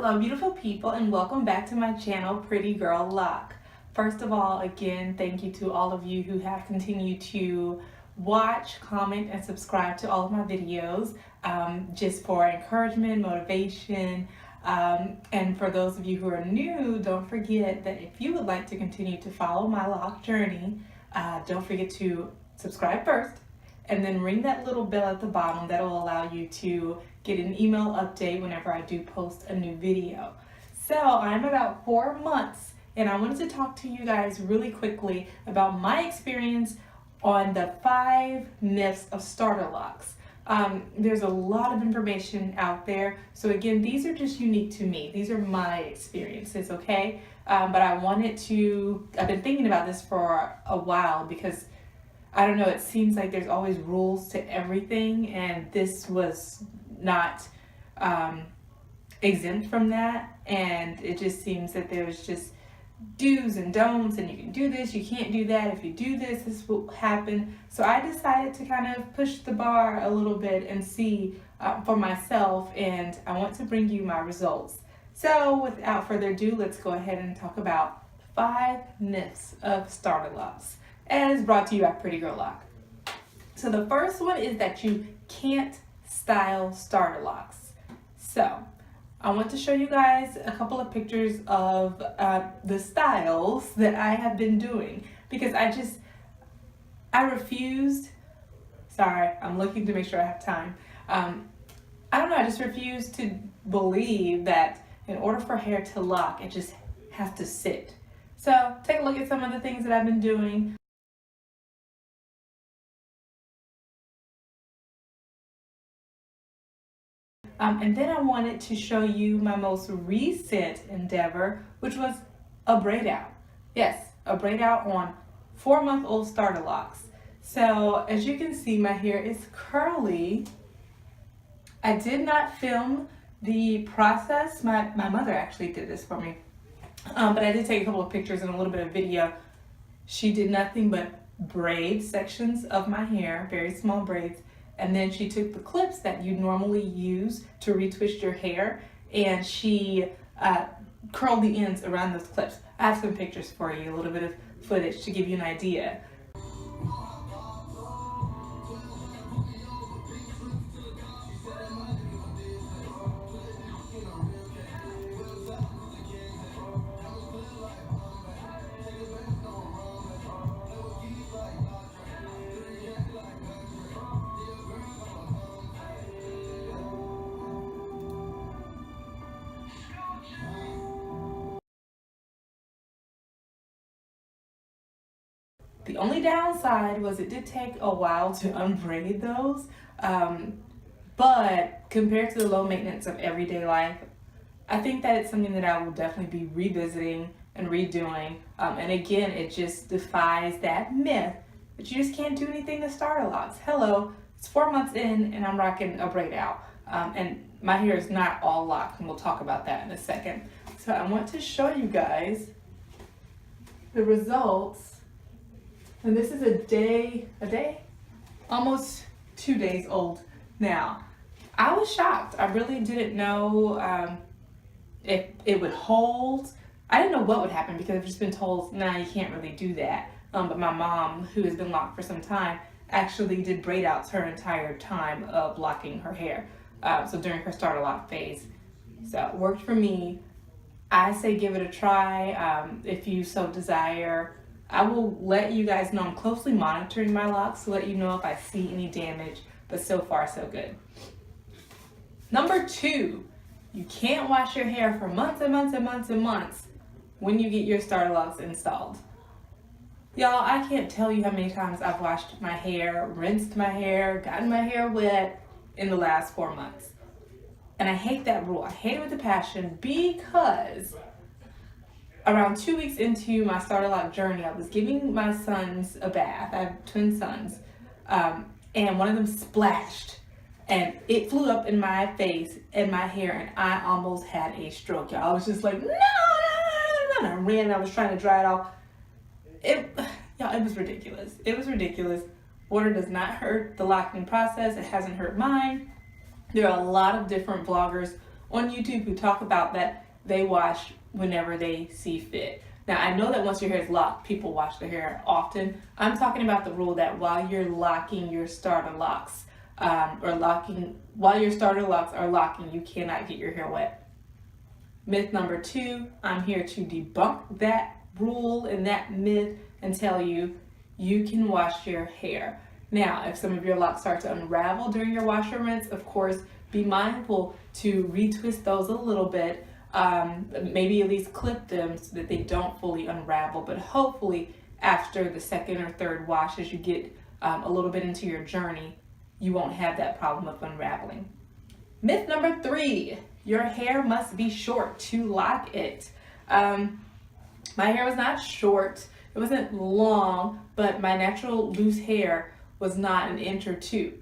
Hello beautiful people, and welcome back to my channel, Pretty Girl Loc. First of all, again, thank you to all of you who have continued to watch, comment, and subscribe to all of my videos, just for encouragement, motivation, and for those of you who are new, don't forget that if you would like to continue to follow my Loc journey, don't forget to subscribe first, and then ring that little bell at the bottom. That will allow you to get an email update whenever I do post a new video. So I'm about 4 months, and I wanted to talk to you guys really quickly about my experience on the 5 myths of starter locks. There's a lot of information out there, so again, these are just unique to me. These are my experiences, okay? But I've been thinking about this for a while because I don't know, it seems like there's always rules to everything, and this was not exempt from that. And it just seems that there's just do's and don'ts, and you can do this, you can't do that. If you do this, this will happen. So I decided to kind of push the bar a little bit and see for myself, and I want to bring you my results. So without further ado, let's go ahead and talk about 5 myths of starter locks, as brought to you by Pretty Girl Loc. So the first one is that you can't style starter locks. So I want to show you guys a couple of pictures of the styles that I have been doing, because I refused, sorry, I'm looking to make sure I have time. I don't know, I just refuse to believe that in order for hair to lock, it just has to sit. So take a look at some of the things that I've been doing. And then I wanted to show you my most recent endeavor, which was a braid out. Yes, a braid out on 4-month-old starter locks. So as you can see, my hair is curly. I did not film the process. My mother actually did this for me. But I did take a couple of pictures and a little bit of video. She did nothing but braid sections of my hair, very small braids. And then she took the clips that you normally use to retwist your hair, and she curled the ends around those clips. I have some pictures for you, a little bit of footage to give you an idea. The only downside was it did take a while to unbraid those, but compared to the low maintenance of everyday life, I think that it's something that I will definitely be revisiting and redoing. And again, it just defies that myth that you just can't do anything to starter locks. Hello, it's 4 months in and I'm rocking a braid out. And my hair is not all locked, and we'll talk about that in a second. So I want to show you guys the results. And this is almost 2 days old now. I was shocked. I really didn't know if it would hold. I didn't know what would happen because I've just been told, nah, you can't really do that. But my mom, who has been locked for some time, actually did braid outs her entire time of locking her hair. So during her starter lock phase. So it worked for me. I say give it a try if you so desire. I will let you guys know I'm closely monitoring my locks to let you know if I see any damage, but so far so good. Number 2, you can't wash your hair for months and months and months and months when you get your starter locks installed. Y'all, I can't tell you how many times I've washed my hair, rinsed my hair, gotten my hair wet in the last 4 months. And I hate that rule. I hate it with a passion because around 2 weeks into my starter lock journey, I was giving my sons a bath. I have twin sons, and one of them splashed, and it flew up in my face and my hair, and I almost had a stroke, y'all. I was just like, no, no, no, no, and I ran, and I was trying to dry it off. It was ridiculous. It was ridiculous. Water does not hurt the locking process. It hasn't hurt mine. There are a lot of different vloggers on YouTube who talk about that they wash whenever they see fit. Now, I know that once your hair is locked, people wash their hair often. I'm talking about the rule that while you're locking your starter locks, while your starter locks are locking, you cannot get your hair wet. Myth number 2, I'm here to debunk that rule and that myth and tell you you can wash your hair. Now, if some of your locks start to unravel during your wash or rinse, of course, be mindful to retwist those a little bit. Maybe at least clip them so that they don't fully unravel, but hopefully after the second or third wash, as you get a little bit into your journey, you won't have that problem of unraveling. Myth number 3, your hair must be short to lock it. My hair was not short, it wasn't long, but my natural loose hair was not 1 inch or 2.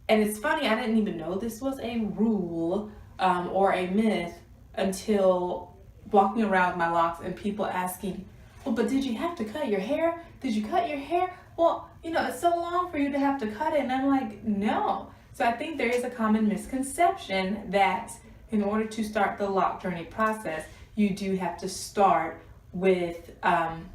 And it's funny, I didn't even know this was a rule or a myth until walking around with my locks and people asking, well, but did you have to cut your hair? Did you cut your hair? Well, it's so long for you to have to cut it. And I'm like, no. So I think there is a common misconception that in order to start the lock journey process, you do have to start with 1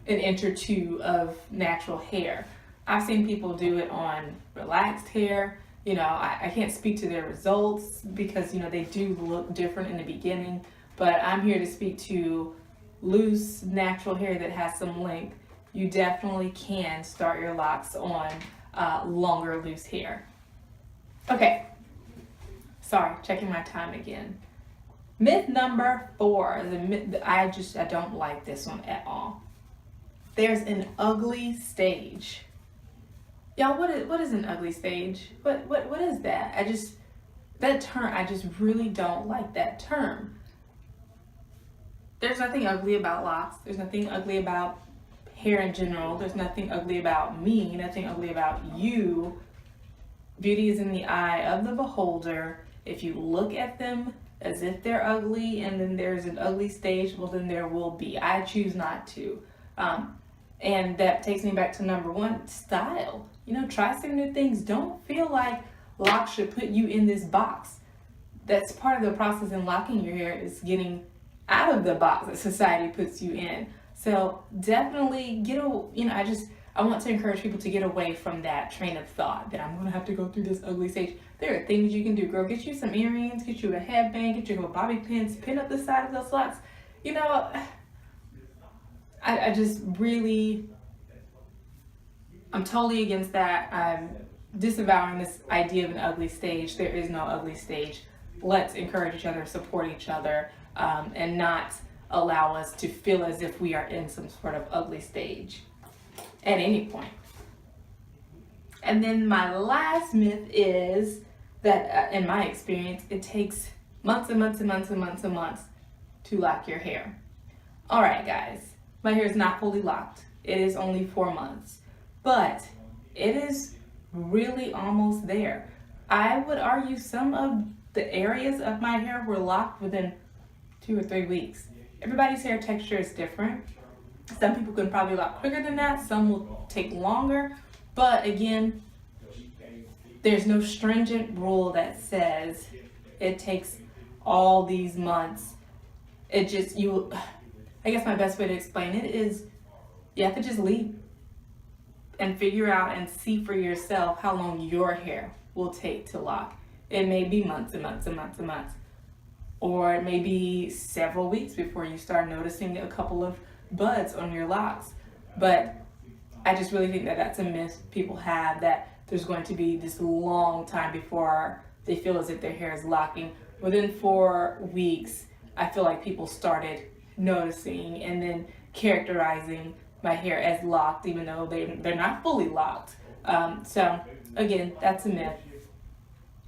inch or 2 of natural hair. I've seen people do it on relaxed hair. I can't speak to their results because, they do look different in the beginning, but I'm here to speak to loose, natural hair that has some length. You definitely can start your locks on longer, loose hair. Okay, sorry, checking my time again. Myth number 4, I don't like this one at all. There's an ugly stage. Y'all, what is an ugly stage? What is that? That term, I just really don't like that term. There's nothing ugly about locks. There's nothing ugly about hair in general. There's nothing ugly about me, nothing ugly about you. Beauty is in the eye of the beholder. If you look at them as if they're ugly and then there's an ugly stage, well, then there will be. I choose not to. And that takes me back to number 1, style. Try some new things. Don't feel like locks should put you in this box. That's part of the process in locking your hair, is getting out of the box that society puts you in. So definitely I want to encourage people to get away from that train of thought that I'm going to have to go through this ugly stage. There are things you can do, girl. Get you some earrings, get you a headband, get you a bobby pins, pin up the side of those locks. I just really, I'm totally against that. I'm disavowing this idea of an ugly stage. There is no ugly stage. Let's encourage each other, support each other, and not allow us to feel as if we are in some sort of ugly stage at any point. And then my last myth is that, in my experience, it takes months and months and months and months and months to lock your hair. All right, guys, my hair is not fully locked. It is only 4 months, but it is really almost there. I would argue some of the areas of my hair were locked within 2 or 3 weeks. Everybody's hair texture is different. Some people can probably lock quicker than that. Some will take longer. But again, there's no stringent rule that says it takes all these months. I guess my best way to explain it is you have to just leave and figure out and see for yourself how long your hair will take to lock. It may be months and months and months and months. Or it may be several weeks before you start noticing a couple of buds on your locks. But I just really think that that's a myth people have, that there's going to be this long time before they feel as if their hair is locking. Within 4 weeks, I feel like people started noticing and then characterizing my hair as locked, even though they're not fully locked. So again, that's a myth.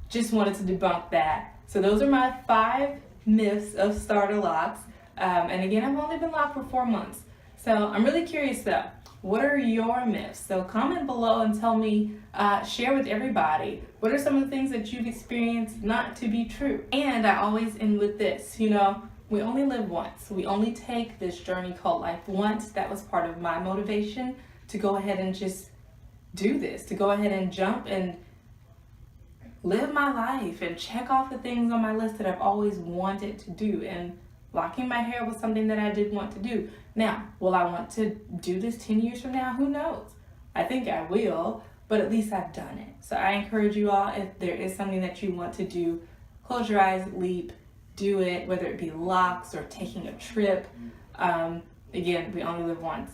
Just wanted to debunk that. So those are my 5 myths of starter locks. And again, I've only been locked for 4 months. So I'm really curious though, what are your myths? So comment below and tell me, share with everybody, what are some of the things that you've experienced not to be true? And I always end with this, we only live once. We only take this journey called life once. That was part of my motivation to go ahead and just do this, to go ahead and jump and live my life and check off the things on my list that I've always wanted to do. And locking my hair was something that I did want to do. Now, will I want to do this 10 years from now? Who knows? I think I will, but at least I've done it. So I encourage you all, if there is something that you want to do, close your eyes, leap, do it, whether it be locks or taking a trip. Again, we only live once.